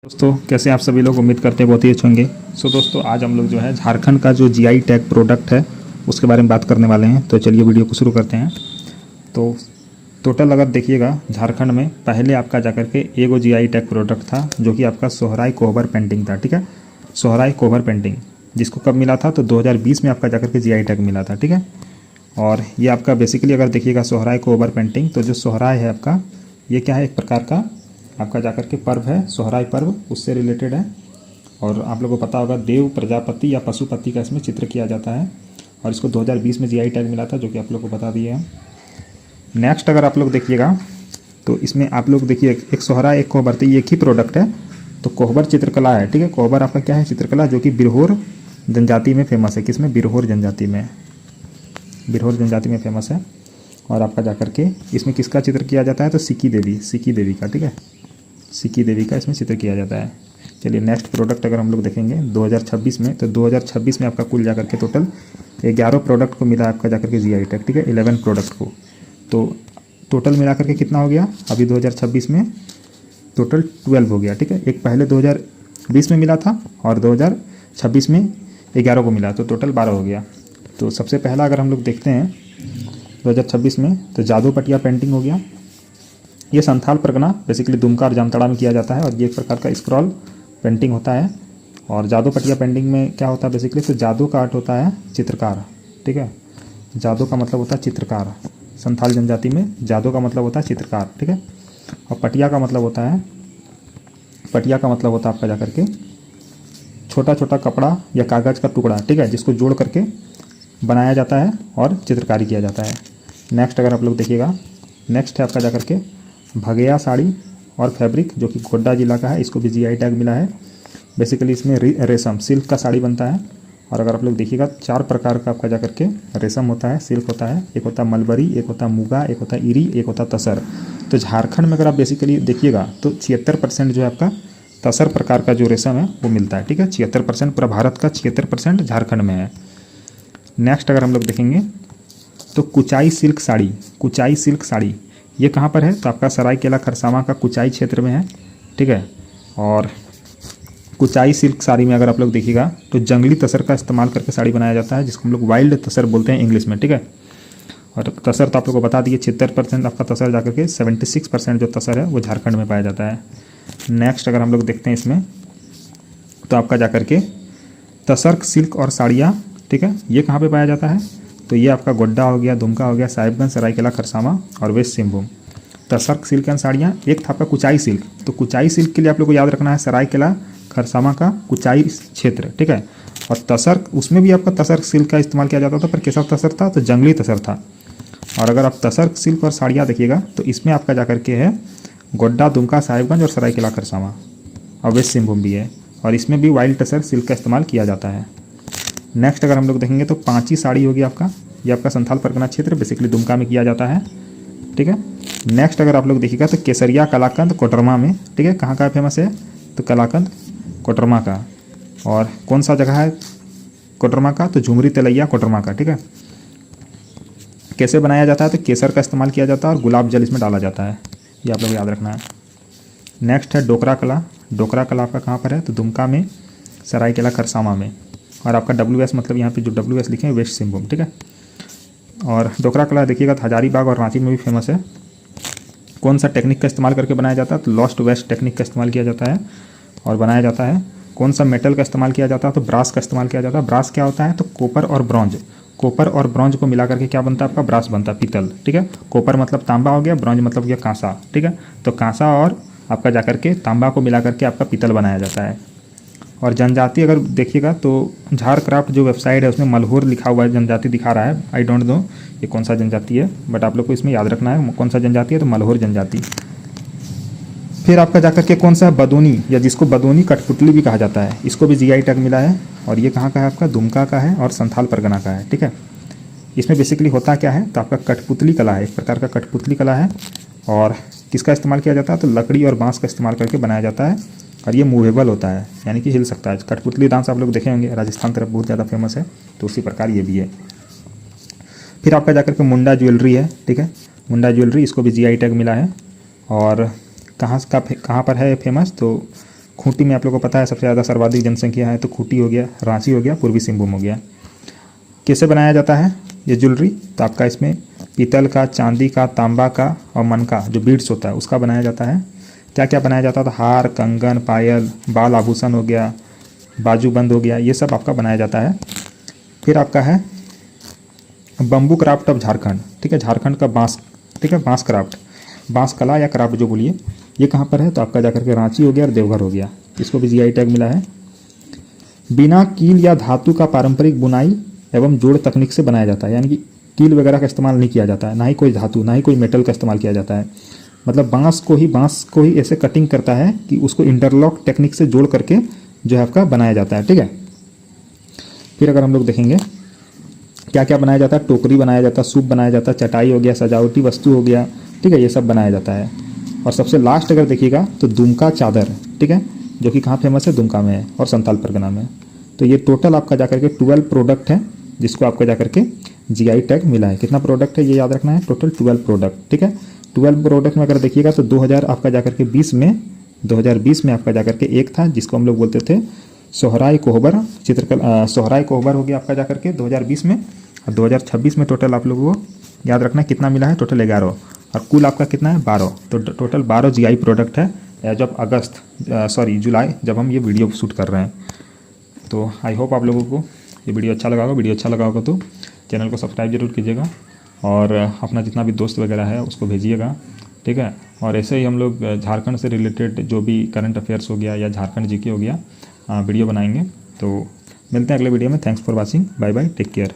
दोस्तों कैसे आप सभी लोग उम्मीद करते हैं बहुत ही अच्छे होंगे। दोस्तों आज हम लोग जो है झारखंड का जो जीआई टैग प्रोडक्ट है उसके बारे में बात करने वाले हैं। तो चलिए वीडियो को शुरू करते हैं। तो टोटल अगर देखिएगा झारखंड में पहले आपका जाकर के एगो जीआई टैग प्रोडक्ट था जो कि आपका सोहराय कोहबर पेंटिंग था। ठीक है, सोहराय कोहबर पेंटिंग जिसको कब मिला था तो 2020 में आपका जाकर के जीआई टैग मिला था। ठीक है, और ये आपका बेसिकली अगर देखिएगा सोहराय कोहबर पेंटिंग, तो जो सोहराय है आपका ये क्या है, एक प्रकार का आपका जाकर के पर्व है, सोहराय पर्व उससे रिलेटेड है। और आप लोगों को पता होगा देव प्रजापति या पशुपति का इसमें चित्र किया जाता है और इसको 2020 में जीआई टैग मिला था जो कि आप लोग को बता दिए हैं। नेक्स्ट अगर आप लोग देखिएगा तो इसमें आप लोग देखिए एक सोहराय एक कोहबर, तो ये एक ही प्रोडक्ट है। तो कोहबर चित्रकला है। ठीक है, कोहबर आपका क्या है, चित्रकला जो कि बिरहोर जनजाति में फेमस है। किसमें, बिरहोर जनजाति में, बिरहोर जनजाति में फेमस है। और आपका जाकर के इसमें किसका चित्र किया जाता है तो सिक्की देवी का। ठीक है, सिक्की देवी का इसमें चित्र किया जाता है। चलिए नेक्स्ट प्रोडक्ट अगर हम लोग देखेंगे 2026 में, तो 2026 में आपका कुल जाकर के टोटल 11 प्रोडक्ट को मिला आपका जाकर के जीआई टैग। ठीक है, 11 प्रोडक्ट को, तो टोटल मिला करके कितना हो गया अभी 2026 में, टोटल 12 हो गया। ठीक है, एक पहले 2020 में मिला था और 2026 में 11 को मिला, तो टोटल 12 हो गया। तो सबसे पहला अगर हम लोग देखते हैं 2026 में, तो जादू पटिया पेंटिंग हो गया। ये संथाल परगना बेसिकली दुमका और जामताड़ा में किया जाता है और ये एक प्रकार का स्क्रॉल पेंटिंग होता है। और जादू पटिया पेंटिंग में क्या होता है बेसिकली, तो जादू का अर्थ होता है चित्रकार। ठीक है, जादू का मतलब होता है चित्रकार। संथाल जनजाति में जादू का मतलब होता है चित्रकार। ठीक है, और पटिया का मतलब होता है, पटिया का मतलब होता है आपका जाकर के छोटा छोटा कपड़ा या कागज़ का टुकड़ा। ठीक है, जिसको जोड़ करके बनाया जाता है और चित्रकारी किया जाता है। नेक्स्ट अगर आप लोग देखिएगा, नेक्स्ट है आपका जाकर के भगेया साड़ी और फैब्रिक जो कि गोड्डा जिला का है, इसको भी जीआई टैग मिला है। बेसिकली इसमें रेशम सिल्क का साड़ी बनता है। और अगर आप लोग देखिएगा 4 प्रकार का आपका जाकर के रेशम होता है, सिल्क होता है, एक होता है मलबरी, एक होता है मुगा, एक होता है इरी, एक होता है तसर। तो झारखंड में अगर आप बेसिकली देखिएगा तो 76% जो है आपका तसर प्रकार का जो रेशम है वो मिलता है। ठीक है, 76% पूरा भारत का, 76% झारखंड में है। नेक्स्ट अगर हम लोग देखेंगे तो कुचाई सिल्क साड़ी, कुचाई सिल्क साड़ी ये कहाँ पर है तो आपका सरायकेला खरसावां का कुचाई क्षेत्र में है। ठीक है, और कुचाई सिल्क साड़ी में अगर आप लोग देखिएगा तो जंगली तसर का इस्तेमाल करके साड़ी बनाया जाता है, जिसको हम लोग वाइल्ड तसर बोलते हैं इंग्लिश में। ठीक है, और तसर तो आप लोग को बता दिए 76% आपका तसर जाकर के 76% जो तसर है वो झारखंड में पाया जाता है। नेक्स्ट अगर हम लोग देखते हैं इसमें तो आपका जाकर के तसर सिल्क और साड़ियाँ, ठीक है, ये कहाँ पे पाया जाता है तो ये आपका गोड्डा हो गया, दुमका हो गया, साहिबगंज, सरायकेला खरसावां और West Singhbhum. Tussar silk and साड़ियाँ। एक था आपका कुचाई सिल्क, तो कुचाई सिल्क के लिए आप लोग को याद रखना है सरायकेला खरसावां का कुचाई क्षेत्र। ठीक है, और तसर उसमें भी आपका तसर सिल्क का इस्तेमाल किया जाता था, पर कैसा तसर था तो जंगली तसर था। और अगर आप तसर सिल्क और साड़ियाँ देखिएगा तो इसमें आपका जाकर के है गोड्डा, दुमका, साहिबगंज और सरायकेला खरसावां और वेस्ट सिंहभूम भी है, और इसमें भी वाइल्ड तसर सिल्क का इस्तेमाल किया जाता है। नेक्स्ट अगर हम लोग देखेंगे तो पांची साड़ी होगी आपका, ये आपका संथाल परगना क्षेत्र बेसिकली दुमका में किया जाता है। ठीक है, नेक्स्ट अगर आप लोग देखिएगा तो केसरिया कलाकंद कोटरमा में। ठीक है, कहाँ का फेमस है तो कलाकंद कोटरमा का। और कौन सा जगह है कोटरमा का तो झुमरी तलैया कोटरमा का। ठीक है, कैसे बनाया जाता है तो केसर का इस्तेमाल किया जाता है और गुलाब जल इसमें डाला जाता है, ये आप लोग याद रखना है। नेक्स्ट है डोकरा कला। डोकरा कला आपका कहाँ पर है तो दुमका में, सरायकेला खरसावां में। और आपका WS मतलब यहाँ पे जो WS लिखे हैं वेस्ट सिंहभूम। ठीक है, और डोकरा कला देखिएगा तो हजारीबाग और रांची में भी फेमस है। कौन सा टेक्निक का इस्तेमाल करके बनाया जाता है तो लॉस्ट वेस्ट टेक्निक का इस्तेमाल किया जाता है और बनाया जाता है। कौन सा मेटल का इस्तेमाल किया जाता है तो ब्रास का इस्तेमाल किया जाता है। ब्रास क्या होता है तो कॉपर और ब्रॉन्ज, कॉपर और ब्रॉन्ज को मिला करके क्या बनता है आपका ब्रास बनता है, पीतल। ठीक है, कॉपर मतलब तांबा हो गया, ब्रॉन्ज मतलब गया कांसा। ठीक है, तो कांसा और आपका जाकर के तांबा को मिला करके आपका पीतल बनाया जाता है। और जनजाति अगर देखिएगा तो झारक्राफ्ट जो वेबसाइट है उसमें मल्होर लिखा हुआ है, जनजाति दिखा रहा है। आई डोंट नो ये कौन सा जनजाति है, बट आप लोग को इसमें याद रखना है कौन सा जनजाति है तो मल्होर जनजाति। फिर आपका जाकर के कौन सा है बदोनी, या जिसको बदोनी कठपुतली भी कहा जाता है, इसको भी जीआई टैग मिला है। और ये कहाँ का है आपका दुमका का है और संथाल परगना का है। ठीक है, इसमें बेसिकली होता क्या है तो आपका कठपुतली कला है, एक प्रकार का कठपुतली कला है। और किसका इस्तेमाल किया जाता है तो लकड़ी और बांस का इस्तेमाल करके बनाया जाता है और ये मूवेबल होता है, यानी कि हिल सकता है। कठपुतली डांस आप लोग देखे होंगे, राजस्थान तरफ बहुत ज़्यादा फेमस है, तो उसी प्रकार ये भी है। फिर आपका जाकर के मुंडा ज्वेलरी है। ठीक है, मुंडा ज्वेलरी, इसको भी जीआई टैग मिला है। और कहाँ पर है फेमस तो खूंटी में आप लोगों को पता है सबसे ज़्यादा सर्वाधिक जनसंख्या है, तो खूंटी हो गया, रांची हो गया, पूर्वी सिंहभूम हो गया। कैसे बनाया जाता है ये ज्वेलरी? तो आपका इसमें पीतल का, चांदी का, तांबा का और मन का जो बीड्स होता है उसका बनाया जाता है। क्या क्या बनाया जाता है? तो हार, कंगन, पायल, बाल आभूषण हो गया, बाजूबंद हो गया, ये सब आपका बनाया जाता है। फिर आपका है बम्बू क्राफ्ट ऑफ झारखंड, ठीक है, झारखंड का बांस, ठीक है, बांस क्राफ्ट, बांस कला या क्राफ्ट जो बोलिए, ये कहाँ पर है? तो आपका जाकर के रांची हो गया और देवघर हो गया, इसको भी जीआई टैग मिला है। बिना कील या धातु का पारंपरिक बुनाई एवं जोड़ तकनीक से बनाया जाता है, यानी कि कील वगैरह का इस्तेमाल नहीं किया जाता है, ना ही कोई धातु, ना ही कोई मेटल का इस्तेमाल किया जाता है। मतलब बांस को ही ऐसे कटिंग करता है कि उसको इंटरलॉक टेक्निक से जोड़ करके जो है आपका बनाया जाता है, ठीक है। फिर अगर हम लोग देखेंगे क्या क्या बनाया जाता है, टोकरी बनाया जाता है, सूप बनाया जाता है, चटाई हो गया, सजावटी वस्तु हो गया, ठीक है, ये सब बनाया जाता है। और सबसे लास्ट अगर देखिएगा तो दुमका चादर, ठीक है, जो कि कहाँ फेमस है? दुमका में है और संताल परगना में। तो ये टोटल आपका जाकर के 12 प्रोडक्ट है जिसको आपको जाकर के जीआई टैग मिला है। कितना प्रोडक्ट है ये याद रखना है, टोटल 12 प्रोडक्ट, ठीक है। 12 प्रोडक्ट में अगर देखिएगा तो 2000 आपका जाकर के 2020 में आपका जाकर के एक था जिसको हम लोग बोलते थे सोहराय कोहबर चित्रकला, सोहराय कोहबर हो गया आपका जाकर के 2020 में। और 2026 में टोटल आप लोगों को याद रखना है कितना मिला है, टोटल 11, और कुल आपका कितना है 12। तो टोटल 12 जीआई प्रोडक्ट है एज ऑफ जुलाई जब हम ये वीडियो शूट कर रहे हैं। तो आई होप आप लोगों को ये वीडियो अच्छा लगा होगा। वीडियो अच्छा लगा होगा तो चैनल को सब्सक्राइब जरूर कीजिएगा और अपना जितना भी दोस्त वगैरह है उसको भेजिएगा, ठीक है। और ऐसे ही हम लोग झारखंड से रिलेटेड जो भी करंट अफेयर्स हो गया या झारखंड जीके हो गया वीडियो बनाएंगे। तो मिलते हैं अगले वीडियो में। Thanks for watching, bye bye, take care.